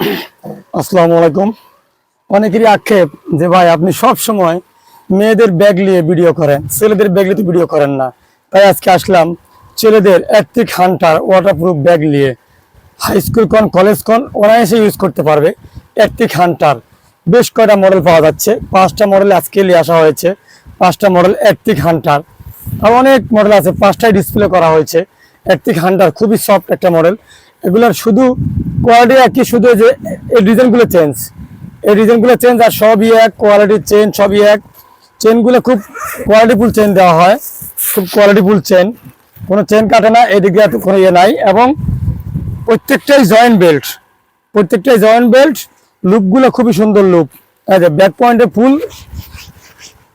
আসসালামু আলাইকুম। অনেকেরই আক্ষেপ যে ভাই আপনি সব সময় মেয়েদের ব্যাগ নিয়ে ভিডিও করেন, ছেলেদের ব্যাগ নিয়ে ভিডিও করেন না। তাই আজকে আসলাম ছেলেদের এথনিক হান্টার ওয়াটারপ্রুফ ব্যাগ নিয়ে। হাই স্কুল কোন কলেজ কোন অনায়াসে ইউজ করতে পারবে এথনিক হান্টার। বেশ কয়টা মডেল পাওয়া যাচ্ছে, 5টা মডেল আজকে নিয়ে আসা হয়েছে। 5টা মডেল এথনিক হান্টার, আর অনেক মডেল আছে, 5টাই ডিসপ্লে করা হয়েছে। এথনিক হান্টার খুবই সফট একটা মডেল। এগুলোর শুধু কোয়ালিটি একই, শুধু যে এই ডিজাইনগুলো চেঞ্জ, আর সবই এক, কোয়ালিটির চেন সবই এক। চেনগুলো খুব কোয়ালিটিফুল চেন দেওয়া হয়, খুব কোয়ালিটিফুল চেন, কোনো চেন কাটে না, এদিকে কোনো ইয়ে নাই। এবং প্রত্যেকটাই জয়েন্ট বেল্ট, লুপগুলো খুবই সুন্দর লুপ। এই যে ব্যাক পয়েন্টে ফুল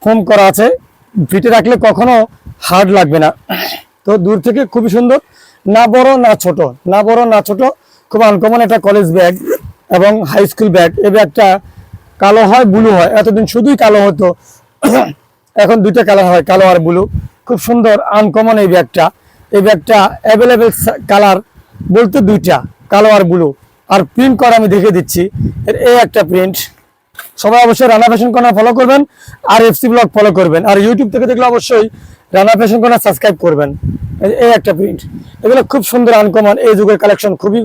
ফোম করা আছে, ফিটে রাখলে কখনো হার্ড লাগবে না। তো দূর থেকে খুবই সুন্দর, না বড় না ছোট, খুব আনকমন একটা কলেজ ব্যাগ এবং হাই স্কুল ব্যাগ। এই ব্যাগটা কালো হয়, ব্লু হয়। এতদিন শুধুই কালো হতো, এখন দুইটা কালার হয়, কালো আর ব্লু। খুব সুন্দর আনকমন এই ব্যাগটা। অ্যাভেলেবেল কালার বলতে দুইটা, কালো আর ব্লু। আর প্রিন্ট করা আমি দেখে দিচ্ছি, এই একটা প্রিন্ট। সবাই অবশ্যই রানা ফ্যাশন কর্নার ফলো করবেন, আর এফসি ব্লগ ফলো করবেন, আর ইউটিউব থেকে দেখলে অবশ্যই রানা ফ্যাশন কর্নার সাবস্ক্রাইব করবেন। এই একটা প্রিন্ট, এগুলো খুব সুন্দর আনকমন এই যুগের কালেকশন, খুবই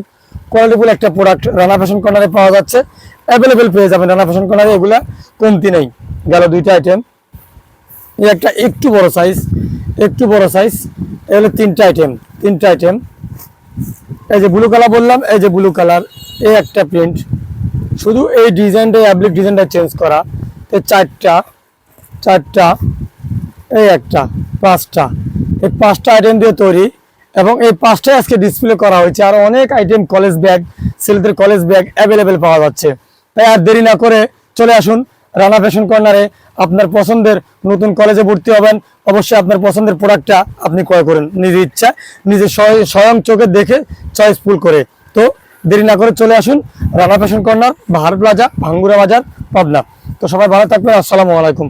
কোয়ালিটিফুল একটা প্রোডাক্ট রানা ফ্যাশন কর্নারে পাওয়া যাচ্ছে। অ্যাভেলেবেল পেয়ে যাবেন রানা ফ্যাশন কর্নারে, এগুলা কমতি নেই। গেল দুইটা আইটেম, এই একটা একটু বড় সাইজ, এগুলো তিনটা আইটেম। এই যে ব্লু কালার বললাম, এই যে ব্লু কালার, এই একটা প্রিন্ট। শুধু এই ডিজাইনটা, অ্যাপ্লিক ডিজাইনটা চেঞ্জ করা। এই চারটা, এই একটা, 5টা, এই 5টা আইটেম দিয়ে তৈরি, এবং এই 5টাই আজকে ডিসপ্লে করা হয়েছে। আর অনেক আইটেম কলেজ ব্যাগ, ছেলেদের কলেজ ব্যাগ অ্যাভেলেবেল পাওয়া যাচ্ছে। তাই আর দেরি না করে চলে আসুন রানা ফ্যাশন কর্নারে। আপনার পছন্দের, নতুন কলেজে ভর্তি হবেন, অবশ্যই আপনার পছন্দের প্রোডাক্টটা আপনি ক্রয় করেন নিজের ইচ্ছা, নিজের স্বয়ং চোখে দেখে চয়েসফুল করে। তো দেরি না করে চলে আসুন রানা ফ্যাশন কর্নার, বাহার প্লাজা, ভাঙ্গুরা বাজার, পাবনা। তো সবাই ভালো থাকবেন। আসসালামু আলাইকুম।